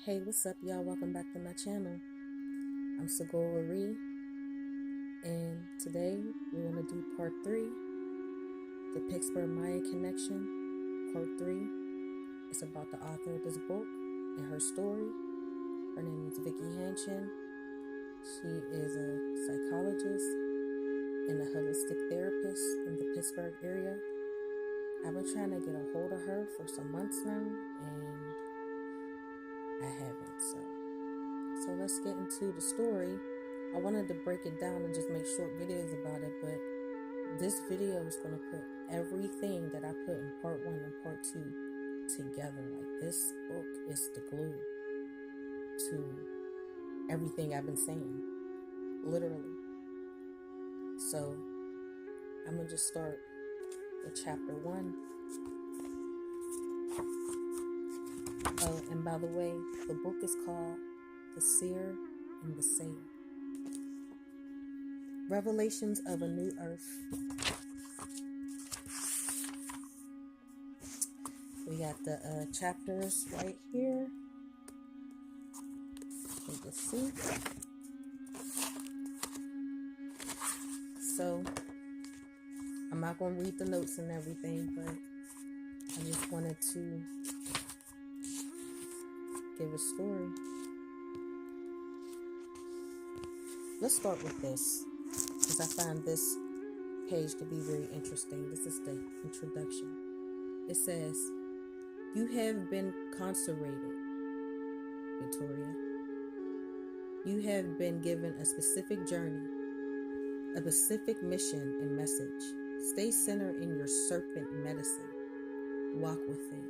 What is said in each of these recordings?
Hey, what's up, y'all? Welcome back to my channel. I'm Segura Ree, and today we want to do part 3, the Pittsburgh Mayan connection. Part 3 is about the author of this book and her story. Her name is Vicky Hanchin. She is a psychologist and a holistic therapist in the Pittsburgh area. I've been trying to get a hold of her for some months now, and I haven't. So let's get into the story. I wanted to break it down and just make short videos about it, but this video is going to put everything that I put in part 1 and part 2 together. Like, this book is the glue to everything I've been saying, literally. So I'm going to just start with chapter 1. Oh, and by the way, the book is called The Seer and the Sayer. Revelations of a New Earth. We got the chapters right here. You can see. So, I'm not going to read the notes and everything, but I just wanted to give a story. Let's start with this, because I find this page to be very interesting. This is the introduction. It says, "You have been consecrated, Victoria. You have been given a specific journey, a specific mission and message. Stay centered in your serpent medicine. Walk with it.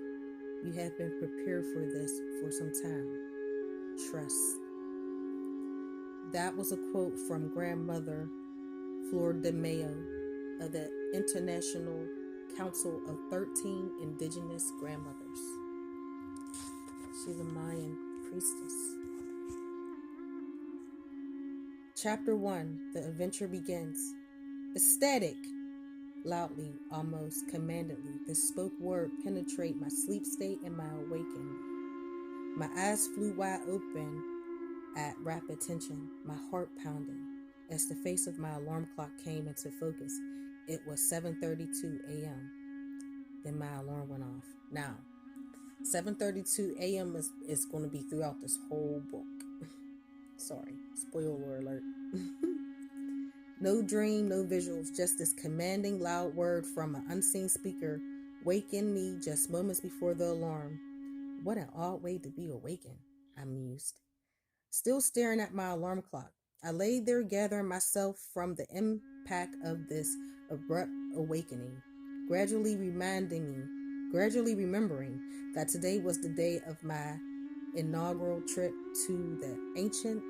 You have been prepared for this for some time. Trust." That was a quote from Grandmother Flor de Mayo of the International Council of 13 Indigenous Grandmothers. She's a Mayan priestess. Chapter 1, the adventure begins. Ecstatic. Loudly, almost commandingly, the spoke word penetrated my sleep state and my awakening. My eyes flew wide open at rapid tension, my heart pounding. As the face of my alarm clock came into focus, it was 7:32 a.m. Then my alarm went off. Now, 7:32 a.m. is going to be throughout this whole book. Sorry, spoiler alert. No dream, no visuals, just this commanding loud word from an unseen speaker wakened me just moments before the alarm. What an odd way to be awakened, I mused. Still staring at my alarm clock, I lay there gathering myself from the impact of this abrupt awakening, gradually remembering that today was the day of my inaugural trip to the ancient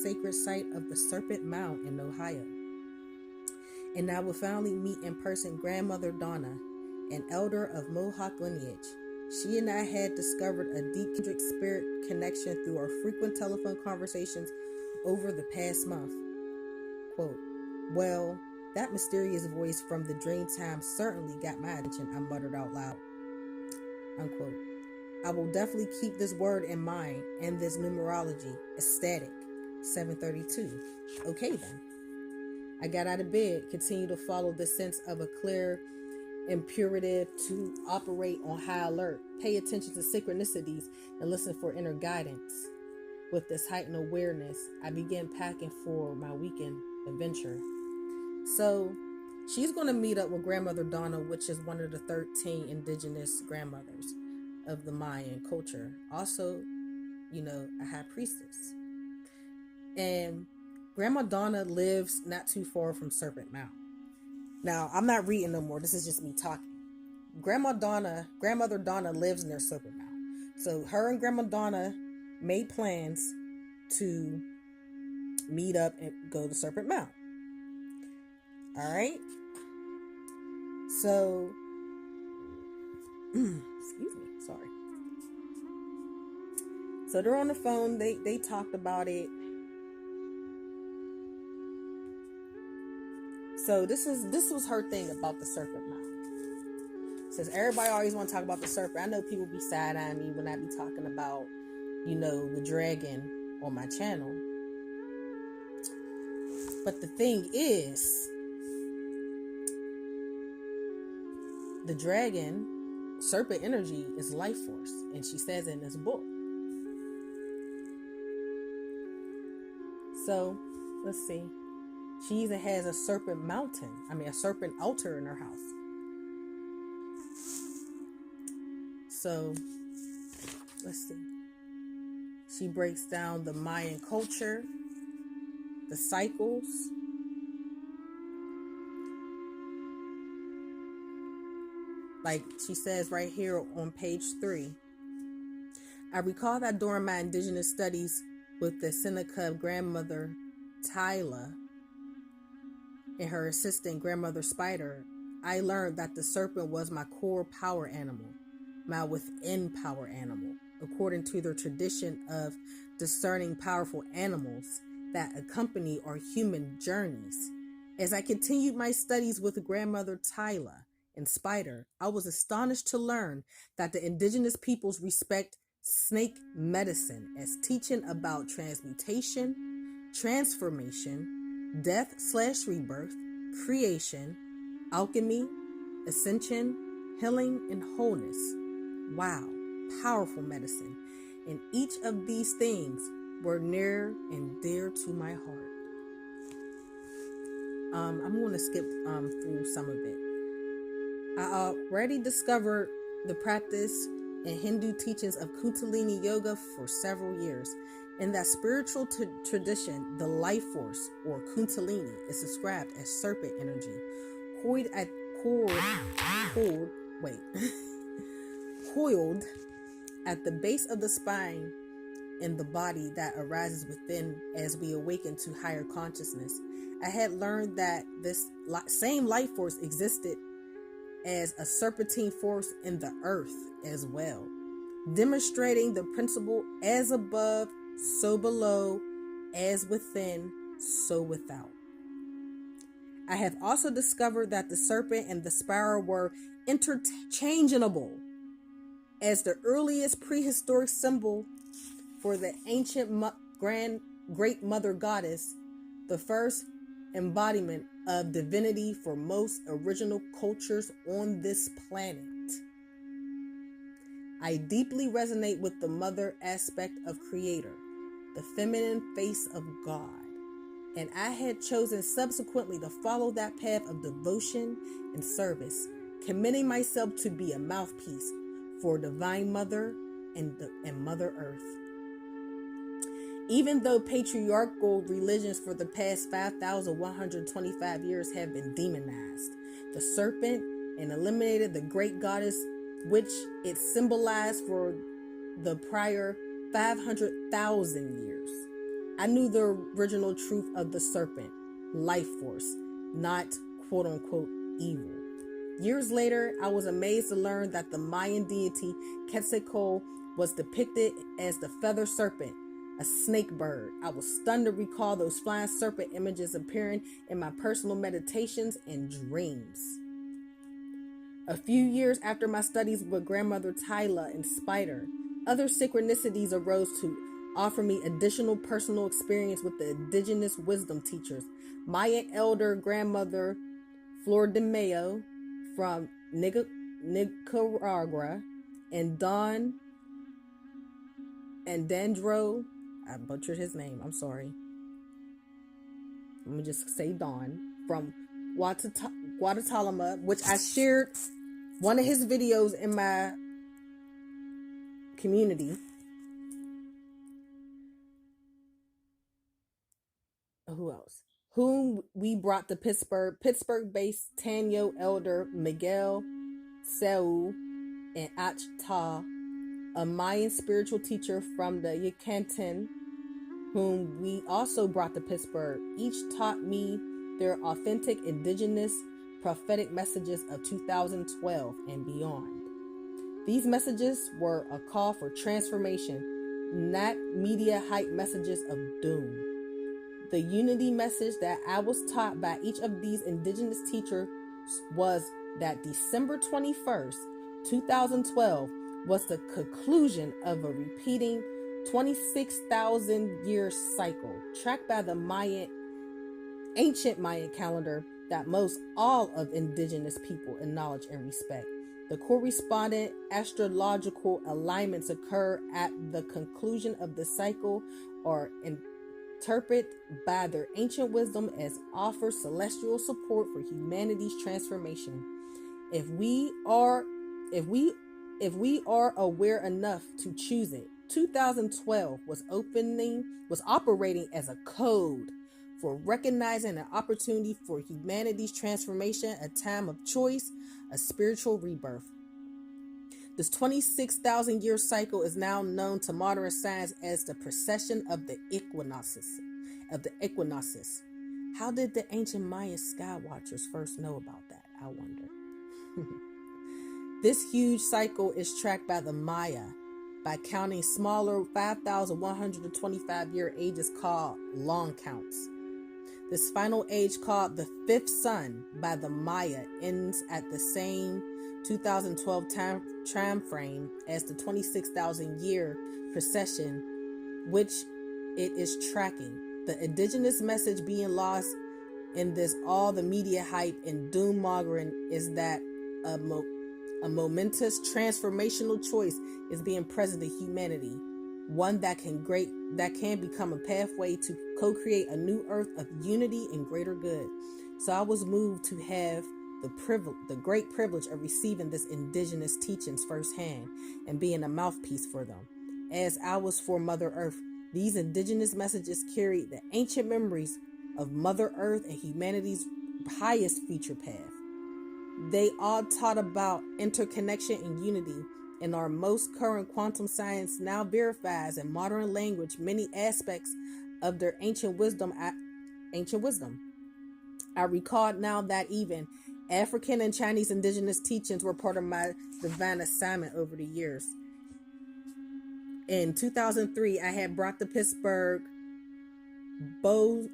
sacred site of the Serpent Mound in Ohio. And I will finally meet in person Grandmother Donna, an elder of Mohawk lineage. She and I had discovered a deep kindred spirit connection through our frequent telephone conversations over the past month. Quote, "Well, that mysterious voice from the dream time certainly got my attention," I muttered out loud. Unquote. "I will definitely keep this word in mind and this numerology. Ecstatic. 7:32. Okay then." I got out of bed, continued to follow the sense of a clear imperative to operate on high alert, pay attention to synchronicities, and listen for inner guidance. With this heightened awareness, I began packing for my weekend adventure. So, she's going to meet up with Grandmother Donna, which is one of the 13 indigenous grandmothers of the Mayan culture. Also, a high priestess. And Grandma Donna lives not too far from Serpent Mound. Now, I'm not reading no more. This is just me talking. Grandmother Donna lives near Serpent Mound. So her and Grandma Donna made plans to meet up and go to Serpent Mound. All right. So, excuse me. Sorry. So they're on the phone. They talked about it. So this was her thing about the Serpent Mound. Says everybody always want to talk about the serpent. I know people be side-eyeing me when I be talking about the dragon on my channel. But the thing is, the dragon, serpent energy, is life force. And she says in this book. So, let's see. She even has a serpent a serpent altar in her house. So, let's see. She breaks down the Mayan culture, the cycles, like she says right here on page 3. I recall that during my indigenous studies with the Seneca grandmother Tyla and her assistant grandmother Spider, I learned that the serpent was my core power animal, my within power animal, according to their tradition of discerning powerful animals that accompany our human journeys. As I continued my studies with grandmother Tyla and Spider, I was astonished to learn that the indigenous peoples respect snake medicine as teaching about transmutation, transformation, death/rebirth, creation, alchemy, ascension, healing, and wholeness. Wow, powerful medicine. And each of these things were near and dear to my heart. I'm going to skip through some of it. I already discovered the practice and Hindu teachings of Kundalini Yoga for several years. In that spiritual tradition, the life force, or Kundalini, is described as serpent energy, coiled at the base of the spine in the body that arises within as we awaken to higher consciousness. I had learned that this same life force existed as a serpentine force in the earth as well, demonstrating the principle as above, so below, as within, so without. I have also discovered that the serpent and the spiral were interchangeable as the earliest prehistoric symbol for the ancient great mother goddess, the first embodiment of divinity for most original cultures on this planet. I deeply resonate with the mother aspect of creator, the feminine face of God, and I had chosen subsequently to follow that path of devotion and service, committing myself to be a mouthpiece for Divine Mother and Mother Earth. Even though patriarchal religions for the past 5,125 years have been demonized, the serpent, and eliminated the great goddess which it symbolized for the prior 500,000 years, I knew the original truth of the serpent, life force, not quote-unquote evil. Years later, I was amazed to learn that the Mayan deity Quetzalcoatl was depicted as the feather serpent, a snake bird. I was stunned to recall those flying serpent images appearing in my personal meditations and dreams. A few years after my studies with grandmother Tyla and Spider, other synchronicities arose to offer me additional personal experience with the indigenous wisdom teachers, Mayan elder grandmother Flor de Mayo from Nicaragua, and Don and Dandro, I butchered his name, I'm sorry. Let me just say Don, from Guatemala, which I shared one of his videos in my community. Who else? Whom we brought to Pittsburgh-based Tanyo elder Miguel Seu and Achta, a Mayan spiritual teacher from the Yucatan, whom we also brought to Pittsburgh. Each taught me their authentic indigenous prophetic messages of 2012 and beyond. These messages were a call for transformation, not media hype messages of doom. The unity message that I was taught by each of these indigenous teachers was that December 21st, 2012 was the conclusion of a repeating 26,000 year cycle tracked by the ancient Mayan calendar that most all of indigenous people acknowledge and respect. The correspondent astrological alignments occur at the conclusion of the cycle or interpreted by their ancient wisdom as offer celestial support for humanity's transformation. If we are aware enough to choose it, 2012 was operating as a code for recognizing an opportunity for humanity's transformation, a time of choice, a spiritual rebirth. This 26,000 year cycle is now known to modern science as the Procession of the Equinoxes. How did the ancient Mayan sky watchers first know about that? I wonder. This huge cycle is tracked by the Maya by counting smaller 5,125 year ages called long counts. This final age, called the fifth sun by the Maya, ends at the same 2012 time frame as the 26,000 year procession, which it is tracking. The indigenous message being lost in this all the media hype and doom mongering is that a momentous transformational choice is being present in humanity, one that can become a pathway to co-create a new earth of unity and greater good. So I was moved to have the great privilege of receiving this indigenous teachings firsthand and being a mouthpiece for them. As I was for Mother Earth, these indigenous messages carried the ancient memories of Mother Earth and humanity's highest future path. They all taught about interconnection and unity, and our most current quantum science now verifies in modern language many aspects of their ancient wisdom. I recalled now that even African and Chinese indigenous teachings were part of my divine assignment over the years. In 2003, I had brought the Pittsburgh Bonfu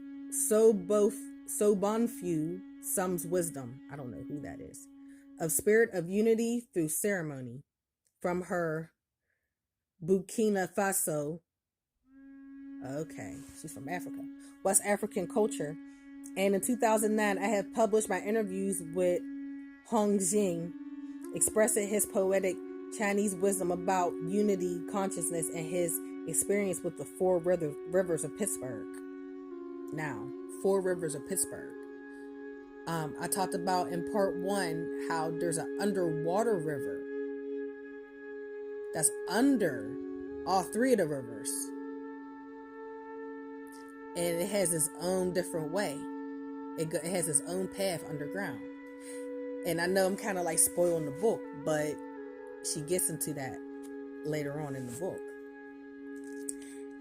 Sum's wisdom, I don't know who that is, of spirit of unity through ceremony from her Burkina Faso. Okay, she's from Africa, West African culture. And in 2009, I have published my interviews with Hanchin, expressing his poetic Chinese wisdom about unity, consciousness, and his experience with the four rivers of Pittsburgh. Now, four rivers of Pittsburgh. I talked about in part 1 how there's an underwater river that's under all three of the rivers, and it has its own different way. It has its own path underground. And I know I'm kind of like spoiling the book, but she gets into that later on in the book.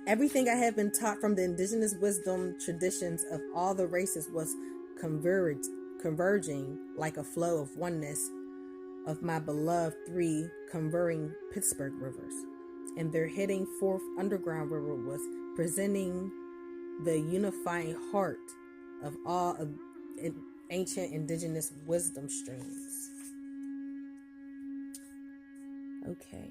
Everything I have been taught from the indigenous wisdom traditions of all the races was converging like a flow of oneness of my beloved three converging Pittsburgh rivers. And their heading fourth underground river was presenting the unifying heart of all of ancient indigenous wisdom streams. Okay,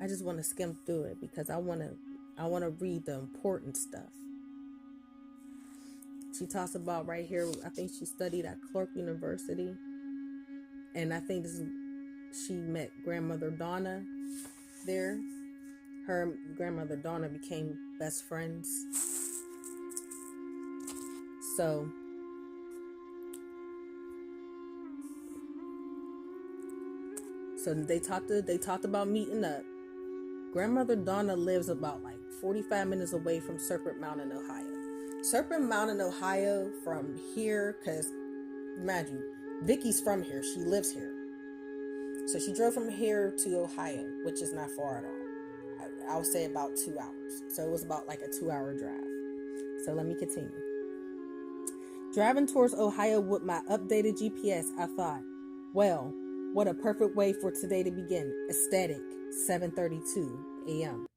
I just want to skim through it because I want to read the important stuff. She talks about right here, I think she studied at Clark University, and I think she met grandmother Donna there. Her and grandmother Donna became best friends. So they talked about meeting up. Grandmother Donna lives about like 45 minutes away from Serpent Mound in Ohio. Serpent Mound in Ohio from here, because imagine, Vicky's from here. She lives here. So she drove from here to Ohio, which is not far at all. I would say about 2 hours. So it was about like a 2-hour drive. So let me continue. Driving towards Ohio with my updated GPS, I thought, well, what a perfect way for today to begin. Ecstatic, 7:32 a.m.